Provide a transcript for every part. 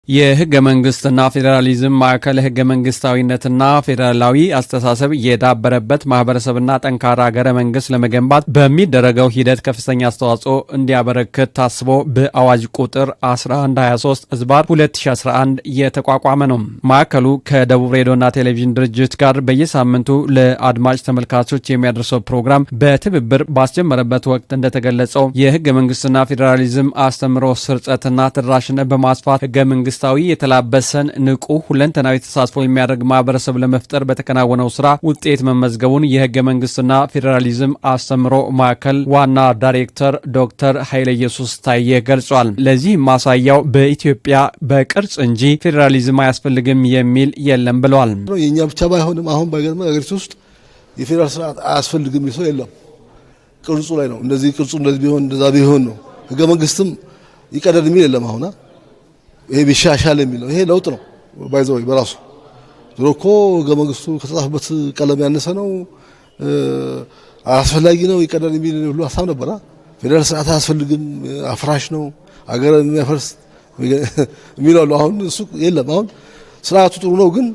የህገ መንግስትና ፌዴራሊዝም ማዕከል ህገ መንግስታዊነትና ፌዴራላዊ አስተሳሰብ የዳበረበት ማህበረሰብና ጠንካራ ሀገረ መንግስት ለመገንባት በሚደረገው ሂደት ከፍተኛ አስተዋጽኦ እንዲያበረክት ታስቦ በአዋጅ ቁጥር 1123/2011 የተቋቋመ ነው። ማዕከሉ ከደቡብ ሬዲዮና ቴሌቪዥን ድርጅት ጋር በየሳምንቱ ለአድማጭ ተመልካቾች የሚያደርሰው ፕሮግራም በትብብር ባስጀመረበት ወቅት እንደተገለጸው የህገ መንግስትና ፌዴራሊዝም አስተምሮ ስርጸትና ተደራሽነት በማስፋት ህገ መንግስታዊ የተላበሰን ንቁ ሁለንተናዊ ተሳትፎ የሚያደርግ ማህበረሰብ ለመፍጠር በተከናወነው ስራ ውጤት መመዝገቡን የህገ መንግስትና ፌዴራሊዝም አስተምሮ ማዕከል ዋና ዳይሬክተር ዶክተር ኃይለ ኢየሱስ ታዬ ገልጿል። ለዚህ ማሳያው በኢትዮጵያ በቅርጽ እንጂ ፌዴራሊዝም አያስፈልግም የሚል የለም ብለዋል። የኛ ብቻ ባይሆንም አሁን በገርማ አገሪቱ ውስጥ የፌዴራል ስርዓት አያስፈልግም ይሰው የለም። ቅርጹ ላይ ነው። እንደዚህ ቅርጹ እንደዚህ ቢሆን እንደዛ ቢሆን ነው። ህገ መንግስትም ይቀደድ የሚል የለም። አሁን ይሄ ቢሻሻል የሚለው ይሄ ለውጥ ነው። ባይዘው በራሱ ድሮኮ ህገ መንግስቱ ከተጻፈበት ቀለም ያነሰ ነው፣ አስፈላጊ ነው፣ ይቀደድ የሚል ሁሉ ሀሳብ ነበር። ፌዴራል ስርዓት አያስፈልግም፣ አፍራሽ ነው፣ አገር የሚያፈርስ የሚለው አሁን እሱ የለም። አሁን ስርዓቱ ጥሩ ነው፣ ግን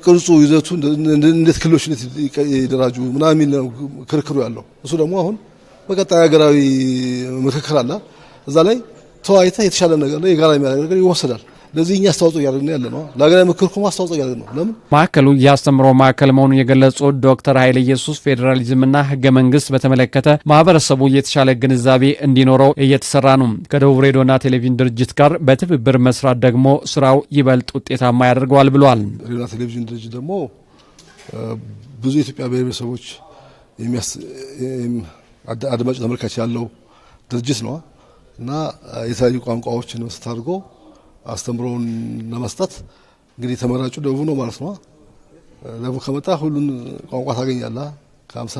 ቅርጹ ይዘቱ እንዴት ክልሎች ይደራጁ ምናምን የሚል ክርክሩ ያለው እሱ ደግሞ አሁን በቀጣይ ሀገራዊ ምክክር አለ። እዛ ላይ ተዋይታ የተሻለ ነገር ነው የጋራ የሚያደርግ ነገር ይወሰዳል። ለዚህ እኛ አስተዋጽኦ ያደረግን ያለ ነው። ለሀገራዊ ምክክር አስተዋጽኦ ያደረግን ነው። ለምን ማዕከሉ ያስተምሮ ማዕከል መሆኑን የገለጹት ዶክተር ኃይለ ኢየሱስ ፌዴራሊዝምና ህገ መንግስት በተመለከተ ማህበረሰቡ የተሻለ ግንዛቤ እንዲኖረው እየተሰራ ነው። ከደቡብ ሬዲዮና ቴሌቪዥን ድርጅት ጋር በትብብር መስራት ደግሞ ስራው ይበልጥ ውጤታማ ያደርገዋል ብለዋል። ሬዲዮና ቴሌቪዥን ድርጅት ደግሞ ብዙ የኢትዮጵያ ብሔረሰቦች አድማጭ ተመልካች ያለው ድርጅት ነው እና የተለያዩ ቋንቋዎችን መስጠት አድርጎ አስተምሮን ለመስጠት እንግዲህ ተመራጩ ደቡብ ነው ማለት ነው። ደቡብ ከመጣ ሁሉን ቋንቋ ታገኛለህ። ከ50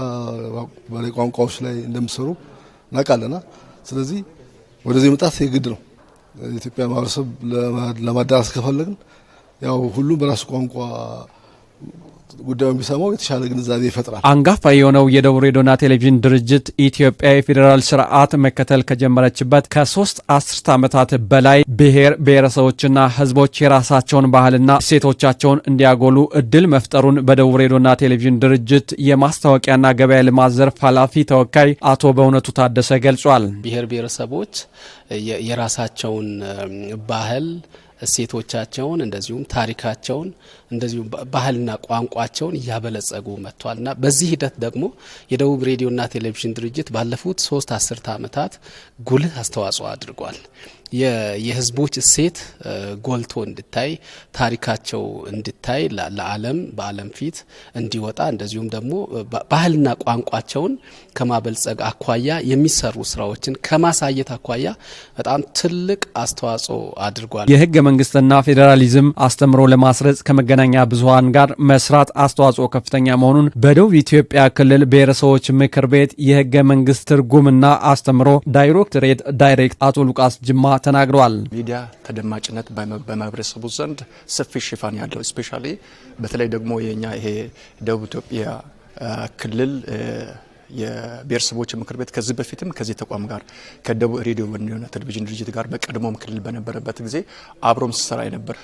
በላይ ቋንቋዎች ላይ እንደምሰሩ እናውቃለና ስለዚህ ወደዚህ መጣት የግድ ነው። የኢትዮጵያ ማህበረሰብ ለማዳረስ ከፈለግን ያው ሁሉም በራሱ ቋንቋ ጉዳዩን ቢሰማው የተሻለ ግንዛቤ ይፈጥራል። አንጋፋ የሆነው የደቡብ ሬዲዮና ቴሌቪዥን ድርጅት ኢትዮጵያ የፌዴራል ስርዓት መከተል ከጀመረችበት ከ3 አስርት ዓመታት በላይ ብሔር ብሔረሰቦችና ህዝቦች የራሳቸውን ባህልና እሴቶቻቸውን እንዲያጎሉ እድል መፍጠሩን በደቡብ ሬዲዮና ቴሌቪዥን ድርጅት የማስታወቂያና ገበያ ልማት ዘርፍ ኃላፊ ተወካይ አቶ በእውነቱ ታደሰ ገልጿል። ብሔር ብሔረሰቦች የራሳቸውን ባህል እሴቶቻቸውን እንደዚሁም ታሪካቸውን እንደዚሁም ባህልና ቋንቋቸውን እያበለጸጉ መጥቷልና በዚህ ሂደት ደግሞ የደቡብ ሬዲዮና ቴሌቪዥን ድርጅት ባለፉት 3 አስርት ዓመታት ጉልህ አስተዋጽኦ አድርጓል። የህዝቦች እሴት ጎልቶ እንዲታይ ታሪካቸው እንዲታይ ለዓለም በዓለም ፊት እንዲወጣ እንደዚሁም ደግሞ ባህልና ቋንቋቸውን ከማበልጸግ አኳያ የሚሰሩ ስራዎችን ከማሳየት አኳያ በጣም ትልቅ አስተዋጽኦ አድርጓል። የህገ መንግስትና ፌዴራሊዝም አስተምሮ ለማስረጽ ከመገናኛ ብዙሃን ጋር መስራት አስተዋጽኦ ከፍተኛ መሆኑን በደቡብ ኢትዮጵያ ክልል ብሔረሰቦች ምክር ቤት የህገ መንግስት ትርጉምና አስተምሮ ዳይሬክቶሬት ዳይሬክተር አቶ ሉቃስ ጅማ ተናግረዋል። ሚዲያ ተደማጭነት በማህበረሰቡ ዘንድ ሰፊ ሽፋን ያለው ስፔሻሊ በተለይ ደግሞ የኛ ይሄ ደቡብ ኢትዮጵያ ክልል የብሔረሰቦች ምክር ቤት ከዚህ በፊትም ከዚህ ተቋም ጋር ከደቡብ ሬዲዮና ቴሌቪዥን ድርጅት ጋር በቀድሞም ክልል በነበረበት ጊዜ አብሮም ሲሰራ ነበር።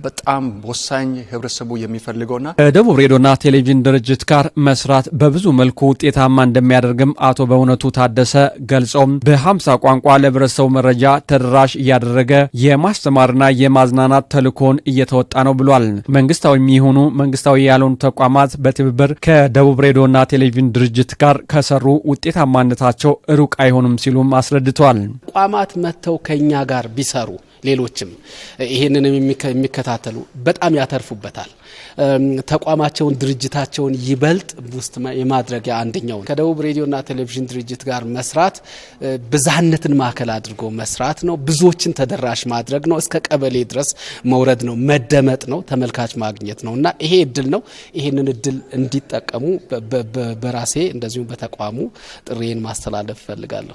በጣም ወሳኝ ህብረተሰቡ የሚፈልገውና ከደቡብ ሬዲዮና ቴሌቪዥን ድርጅት ጋር መስራት በብዙ መልኩ ውጤታማ እንደሚያደርግም አቶ በእውነቱ ታደሰ ገልጸው በ50 ቋንቋ ለህብረተሰቡ መረጃ ተደራሽ እያደረገ የማስተማርና የማዝናናት ተልእኮን እየተወጣ ነው ብሏል። መንግስታዊ የሚሆኑ መንግስታዊ ያልሆኑ ተቋማት በትብብር ከደቡብ ሬዲዮና ቴሌቪዥን ድርጅት ጋር ከሰሩ ውጤታማነታቸው ሩቅ አይሆንም ሲሉም አስረድተዋል። ተቋማት መተው ከኛ ጋር ቢሰሩ ሌሎችም ይሄንን የሚከታተሉ በጣም ያተርፉበታል። ተቋማቸውን ድርጅታቸውን ይበልጥ ውስጥ የማድረግ አንደኛው ከደቡብ ሬዲዮና ቴሌቪዥን ድርጅት ጋር መስራት ብዝሃነትን ማዕከል አድርጎ መስራት ነው። ብዙዎችን ተደራሽ ማድረግ ነው። እስከ ቀበሌ ድረስ መውረድ ነው። መደመጥ ነው። ተመልካች ማግኘት ነውና ይሄ እድል ነው። ይሄንን እድል እንዲጠቀሙ በራሴ እንደዚሁም በተቋሙ ጥሪዬን ማስተላለፍ ፈልጋለሁ።